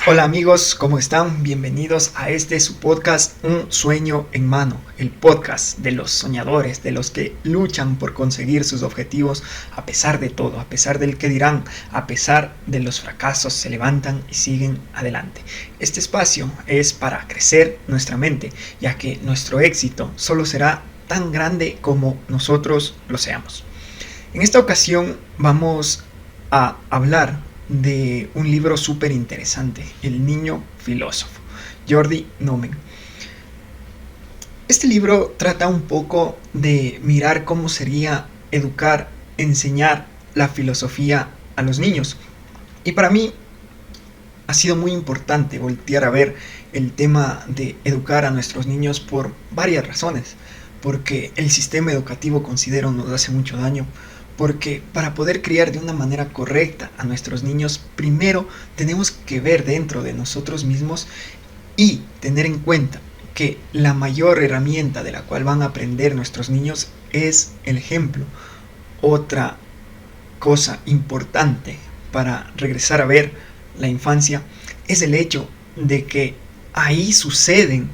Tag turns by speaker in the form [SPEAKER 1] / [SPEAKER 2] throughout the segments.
[SPEAKER 1] Hola amigos, ¿cómo están? Bienvenidos a su podcast Un sueño en mano, el podcast de los soñadores, de los que luchan por conseguir sus objetivos a pesar de todo, a pesar del que dirán, a pesar de los fracasos, se levantan y siguen adelante. Este espacio es para crecer nuestra mente, ya que nuestro éxito solo será tan grande como nosotros lo seamos. En esta ocasión vamos a hablar de un libro súper interesante, El niño filósofo, Jordi Nomen. Este libro trata un poco de mirar cómo sería educar, enseñar la filosofía a los niños. Y para mí ha sido muy importante voltear a ver el tema de educar a nuestros niños por varias razones. Porque el sistema educativo, considero, nos hace mucho daño. Porque para poder criar de una manera correcta a nuestros niños, primero tenemos que ver dentro de nosotros mismos y tener en cuenta que la mayor herramienta de la cual van a aprender nuestros niños es el ejemplo. Otra cosa importante para regresar a ver la infancia es el hecho de que ahí suceden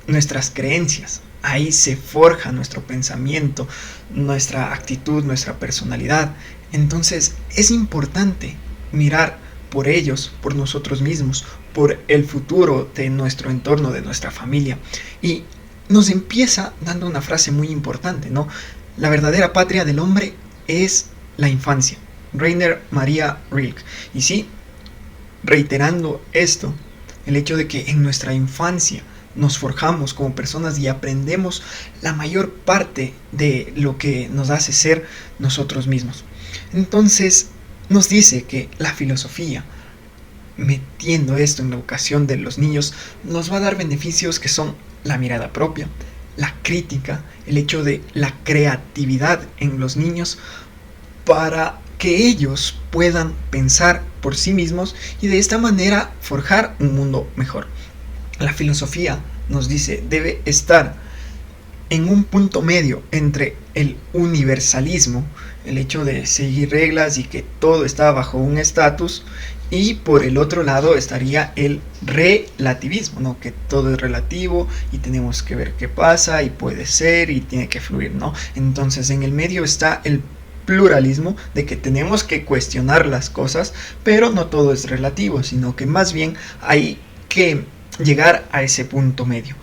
[SPEAKER 1] nuestras creencias. Ahí se forja nuestro pensamiento, nuestra actitud, nuestra personalidad. Entonces es importante mirar por ellos, por nosotros mismos, por el futuro de nuestro entorno, de nuestra familia. Y nos empieza dando una frase muy importante, ¿no? La verdadera patria del hombre es la infancia. Rainer Maria Rilke. Y sí, reiterando esto, el hecho de que en nuestra infancia nos forjamos como personas y aprendemos la mayor parte de lo que nos hace ser nosotros mismos. Entonces nos dice que la filosofía, metiendo esto en la educación de los niños, nos va a dar beneficios que son la mirada propia, la crítica, el hecho de la creatividad en los niños para que ellos puedan pensar por sí mismos y de esta manera forjar un mundo mejor. La filosofía, nos dice, debe estar en un punto medio entre el universalismo, el hecho de seguir reglas y que todo está bajo un estatus, y por el otro lado estaría el relativismo, ¿no? Que todo es relativo y tenemos que ver qué pasa y puede ser y tiene que fluir, ¿no? Entonces en el medio está el pluralismo, de que tenemos que cuestionar las cosas, pero no todo es relativo, sino que más bien hay que llegar a ese punto medio.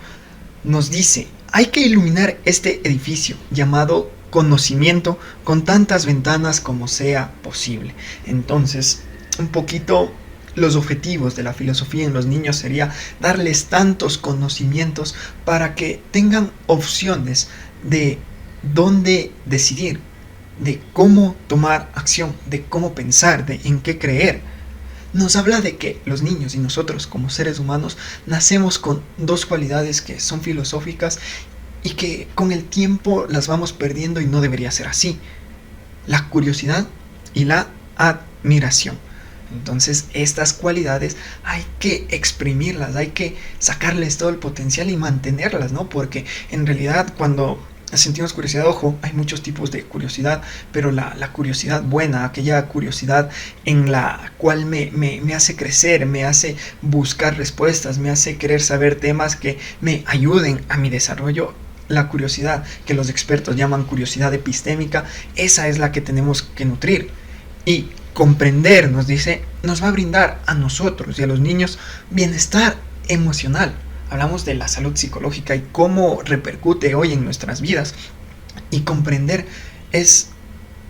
[SPEAKER 1] Nos dice, hay que iluminar este edificio llamado conocimiento con tantas ventanas como sea posible. Entonces, un poquito los objetivos de la filosofía en los niños sería darles tantos conocimientos para que tengan opciones de dónde decidir, de cómo tomar acción, de cómo pensar, de en qué creer. Nos habla de que los niños y nosotros como seres humanos nacemos con dos cualidades que son filosóficas y que con el tiempo las vamos perdiendo y no debería ser así: la curiosidad y la admiración. Entonces estas cualidades hay que exprimirlas, hay que sacarles todo el potencial y mantenerlas, ¿no? Porque en realidad cuando sentimos curiosidad, ojo, hay muchos tipos de curiosidad, pero la curiosidad buena, aquella curiosidad en la cual me hace crecer, me hace buscar respuestas, me hace querer saber temas que me ayuden a mi desarrollo, la curiosidad que los expertos llaman curiosidad epistémica, esa es la que tenemos que nutrir. Y comprender, nos dice, nos va a brindar a nosotros y a los niños bienestar emocional. Hablamos de la salud psicológica y cómo repercute hoy en nuestras vidas. Y comprender es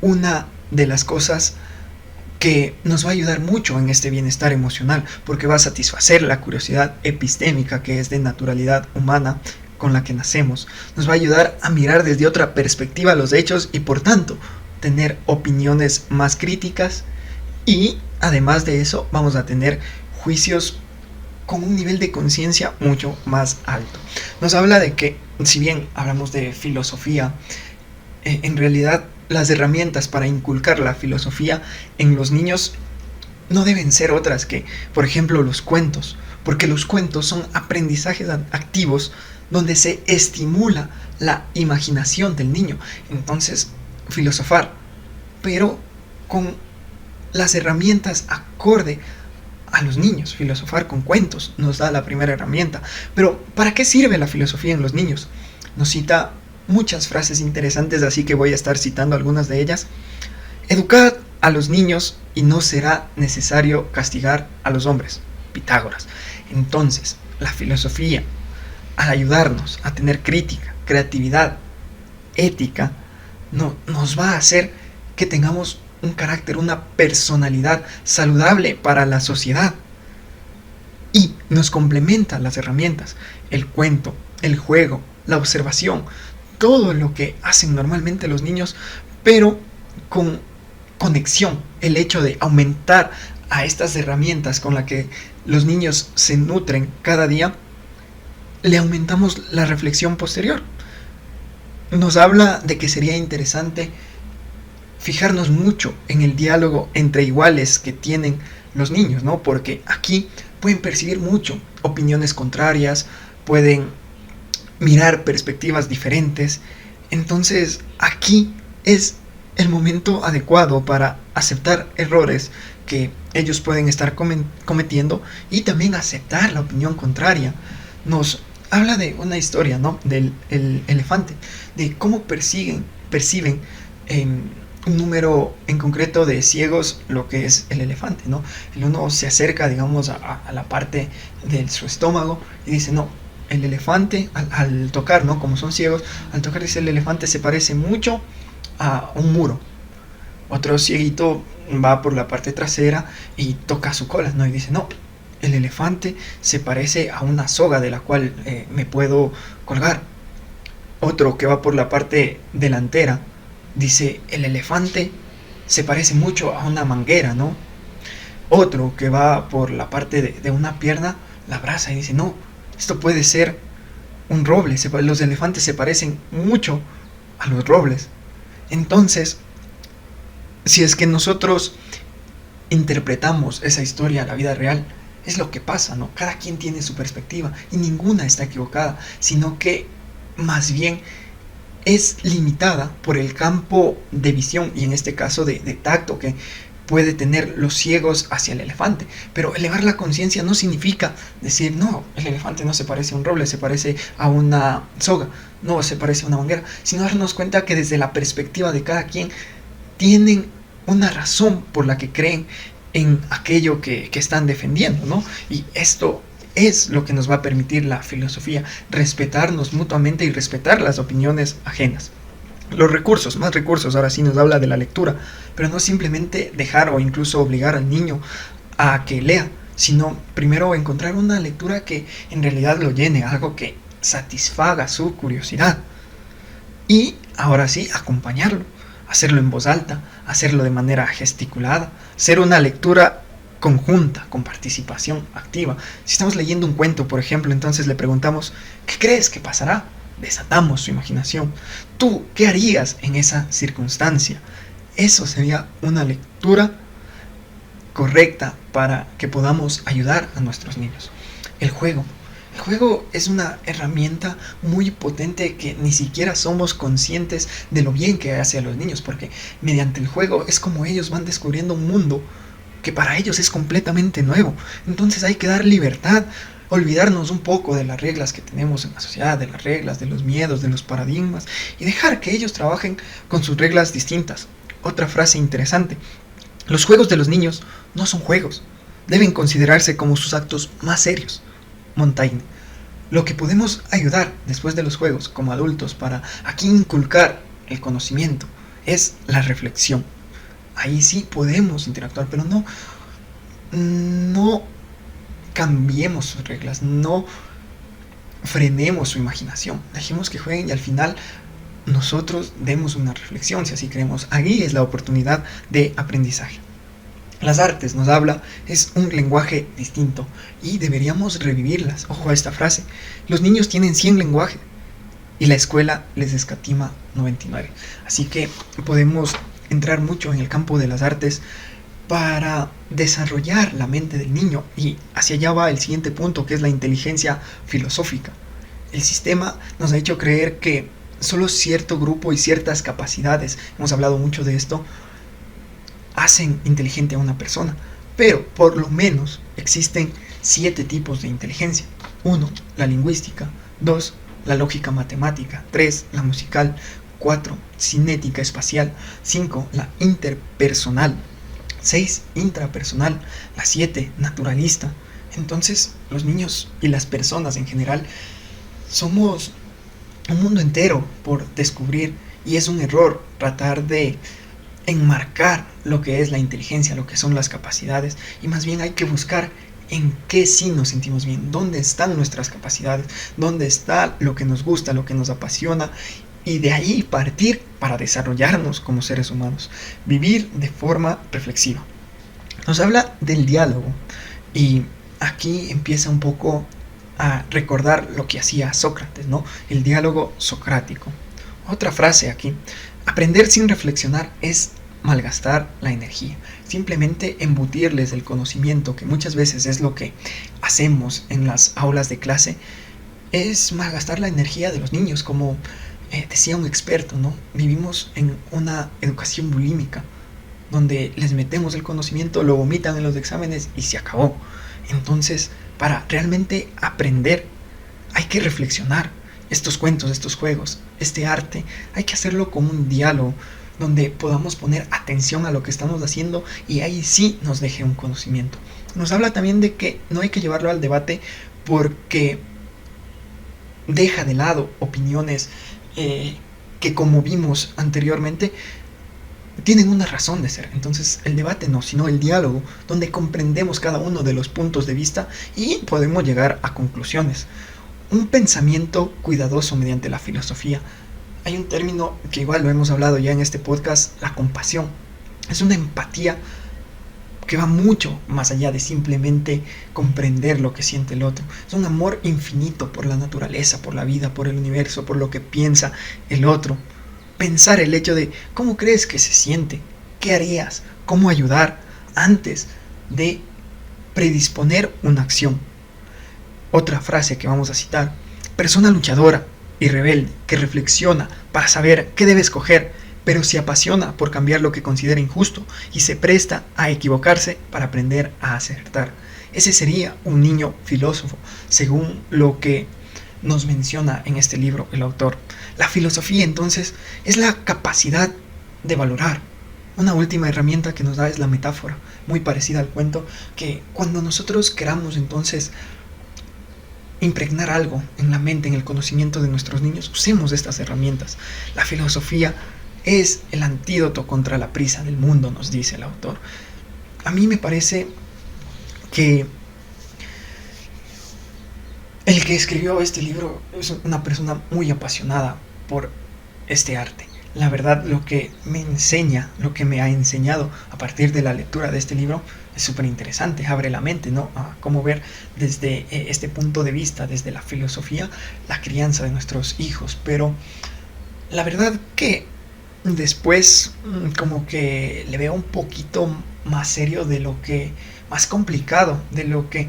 [SPEAKER 1] una de las cosas que nos va a ayudar mucho en este bienestar emocional, porque va a satisfacer la curiosidad epistémica, que es de naturalidad humana con la que nacemos. Nos va a ayudar a mirar desde otra perspectiva los hechos y por tanto tener opiniones más críticas, y además de eso vamos a tener juicios con un nivel de conciencia mucho más alto. Nos habla de que, si bien hablamos de filosofía, en realidad las herramientas para inculcar la filosofía en los niños no deben ser otras que, por ejemplo, los cuentos, porque los cuentos son aprendizajes activos donde se estimula la imaginación del niño. Entonces, filosofar, pero con las herramientas acorde a los niños. Filosofar con cuentos nos da la primera herramienta. Pero ¿para qué sirve la filosofía en los niños? Nos cita muchas frases interesantes, así que voy a estar citando algunas de ellas. Educad a los niños y no será necesario castigar a los hombres. Pitágoras. Entonces, la filosofía, al ayudarnos a tener crítica, creatividad, ética, nos va a hacer que tengamos un carácter, una personalidad saludable para la sociedad. Y nos complementa las herramientas, el cuento, el juego, la observación, todo lo que hacen normalmente los niños, pero con conexión, el hecho de aumentar a estas herramientas con las que los niños se nutren cada día, le aumentamos la reflexión posterior. Nos habla de que sería interesante fijarnos mucho en el diálogo entre iguales que tienen los niños, ¿no? Porque aquí pueden percibir mucho opiniones contrarias, pueden mirar perspectivas diferentes. Entonces aquí es el momento adecuado para aceptar errores que ellos pueden estar cometiendo y también aceptar la opinión contraria. Nos habla de una historia, ¿no? Del el elefante, de cómo perciben un número en concreto de ciegos lo que es el elefante, ¿no? El uno se acerca, digamos, a la parte de su estómago y dice, no, el elefante, al tocar, ¿no? Como son ciegos, al tocar dice el elefante se parece mucho a un muro. Otro cieguito va por la parte trasera y toca su cola, ¿no? Y dice, no, el elefante se parece a una soga de la cual me puedo colgar. Otro que va por la parte delantera dice, el elefante se parece mucho a una manguera, ¿no? Otro que va por la parte de una pierna la abraza y dice, no, esto puede ser un roble. Los elefantes se parecen mucho a los robles. Entonces, si es que nosotros interpretamos esa historia a la vida real, es lo que pasa, ¿no? Cada quien tiene su perspectiva y ninguna está equivocada, sino que más bien es limitada por el campo de visión y en este caso de tacto que puede tener los ciegos hacia el elefante. Pero elevar la conciencia no significa decir, no, el elefante no se parece a un roble, se parece a una soga, no se parece a una manguera, sino darnos cuenta que desde la perspectiva de cada quien tienen una razón por la que creen en aquello que están defendiendo, ¿no? Y esto es lo que nos va a permitir la filosofía, respetarnos mutuamente y respetar las opiniones ajenas. Los recursos, más recursos, ahora sí nos habla de la lectura, pero no simplemente dejar o incluso obligar al niño a que lea, sino primero encontrar una lectura que en realidad lo llene, algo que satisfaga su curiosidad. Y ahora sí, acompañarlo, hacerlo en voz alta, hacerlo de manera gesticulada, hacer una lectura conjunta, con participación activa. Si estamos leyendo un cuento, por ejemplo, entonces le preguntamos, ¿qué crees que pasará? Desatamos su imaginación. ¿Tú qué harías en esa circunstancia? Eso sería una lectura correcta para que podamos ayudar a nuestros niños. El juego. El juego es una herramienta muy potente que ni siquiera somos conscientes de lo bien que hace a los niños, porque mediante el juego es como ellos van descubriendo un mundo que para ellos es completamente nuevo. Entonces hay que dar libertad, olvidarnos un poco de las reglas que tenemos en la sociedad, de las reglas, de los miedos, de los paradigmas, y dejar que ellos trabajen con sus reglas distintas. Otra frase interesante: los juegos de los niños no son juegos, deben considerarse como sus actos más serios. Montaigne. Lo que podemos ayudar después de los juegos como adultos para aquí inculcar el conocimiento es la reflexión. Ahí sí podemos interactuar, pero no cambiemos sus reglas, no frenemos su imaginación, dejemos que jueguen y al final nosotros demos una reflexión, si así queremos. Ahí es la oportunidad de aprendizaje. Las artes, nos habla, es un lenguaje distinto y deberíamos revivirlas. Ojo a esta frase: los niños tienen 100 lenguajes y la escuela les escatima 99. Así que podemos entrar mucho en el campo de las artes para desarrollar la mente del niño, y hacia allá va el siguiente punto, que es la inteligencia filosófica. El sistema nos ha hecho creer que solo cierto grupo y ciertas capacidades, hemos hablado mucho de esto, hacen inteligente a una persona, pero por lo menos existen 7 tipos de inteligencia. 1, la lingüística. 2, la lógica matemática. 3, la musical. 4, cinética espacial. 5, la interpersonal. 6, intrapersonal. La 7, naturalista. Entonces, los niños y las personas en general somos un mundo entero por descubrir, y es un error tratar de enmarcar lo que es la inteligencia, lo que son las capacidades, y más bien hay que buscar en qué sí nos sentimos bien, dónde están nuestras capacidades, dónde está lo que nos gusta, lo que nos apasiona, y de ahí partir para desarrollarnos como seres humanos, vivir de forma reflexiva. Nos habla del diálogo, y aquí empieza un poco a recordar lo que hacía Sócrates, ¿no? El diálogo socrático. Otra frase aquí: aprender sin reflexionar es malgastar la energía. Simplemente embutirles el conocimiento, que muchas veces es lo que hacemos en las aulas de clase, es malgastar la energía de los niños, como decía un experto, ¿no? Vivimos en una educación bulímica, donde les metemos el conocimiento, lo vomitan en los exámenes y se acabó. Entonces, para realmente aprender, hay que reflexionar. Estos cuentos, estos juegos, este arte, hay que hacerlo como un diálogo, donde podamos poner atención a lo que estamos haciendo, y ahí sí nos deje un conocimiento. Nos habla también de que no hay que llevarlo al debate, porque deja de lado opiniones que, como vimos anteriormente, tienen una razón de ser. Entonces el debate no, sino el diálogo, donde comprendemos cada uno de los puntos de vista y podemos llegar a conclusiones. Un pensamiento cuidadoso mediante la filosofía. Hay un término que igual lo hemos hablado ya en este podcast: la compasión. Es una empatía que va mucho más allá de simplemente comprender lo que siente el otro. Es un amor infinito por la naturaleza, por la vida, por el universo, por lo que piensa el otro. Pensar el hecho de cómo crees que se siente, qué harías, cómo ayudar, antes de predisponer una acción. Otra frase que vamos a citar: persona luchadora y rebelde que reflexiona para saber qué debe escoger, pero se apasiona por cambiar lo que considera injusto y se presta a equivocarse para aprender a acertar. Ese sería un niño filósofo, según lo que nos menciona en este libro el autor. La filosofía, entonces, es la capacidad de valorar. Una última herramienta que nos da es la metáfora, muy parecida al cuento, que cuando nosotros queramos entonces impregnar algo en la mente, en el conocimiento de nuestros niños, usemos estas herramientas. La filosofía es el antídoto contra la prisa del mundo, nos dice el autor. A mí me parece que el que escribió este libro es una persona muy apasionada por este arte. La verdad, lo que me enseña, lo que me ha enseñado a partir de la lectura de este libro es súper interesante. Abre la mente, ¿no?, a cómo ver desde este punto de vista, desde la filosofía, la crianza de nuestros hijos. Pero la verdad que después como que le veo un poquito más serio de lo que, más complicado de lo que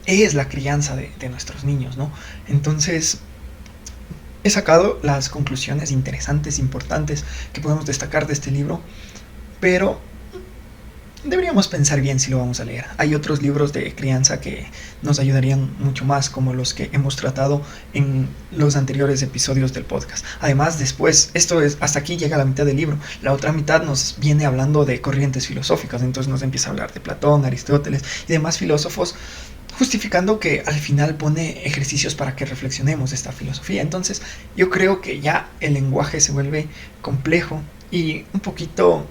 [SPEAKER 1] es la crianza de nuestros niños, ¿no? Entonces he sacado las conclusiones interesantes, importantes, que podemos destacar de este libro, pero deberíamos pensar bien si lo vamos a leer. Hay otros libros de crianza que nos ayudarían mucho más, como los que hemos tratado en los anteriores episodios del podcast. Además, después, hasta aquí llega la mitad del libro. La otra mitad nos viene hablando de corrientes filosóficas, entonces nos empieza a hablar de Platón, Aristóteles y demás filósofos, justificando que al final pone ejercicios para que reflexionemos esta filosofía. Entonces yo creo que ya el lenguaje se vuelve complejo y un poquito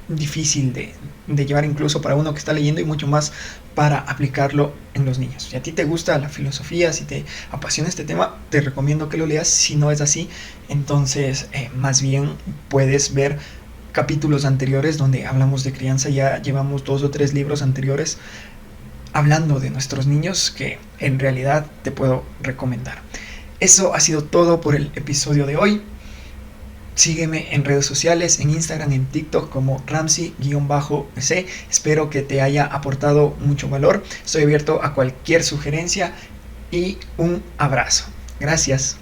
[SPEAKER 1] difícil de llevar, incluso para uno que está leyendo, y mucho más para aplicarlo en los niños. Si a ti te gusta la filosofía, si te apasiona este tema, te recomiendo que lo leas. Si no es así, entonces más bien puedes ver capítulos anteriores donde hablamos de crianza. Ya llevamos 2 o 3 libros anteriores hablando de nuestros niños que en realidad te puedo recomendar. Eso ha sido todo por el episodio de hoy. Sígueme en redes sociales, en Instagram, en TikTok como Ramsey_C. Espero que te haya aportado mucho valor. Estoy abierto a cualquier sugerencia y un abrazo. Gracias.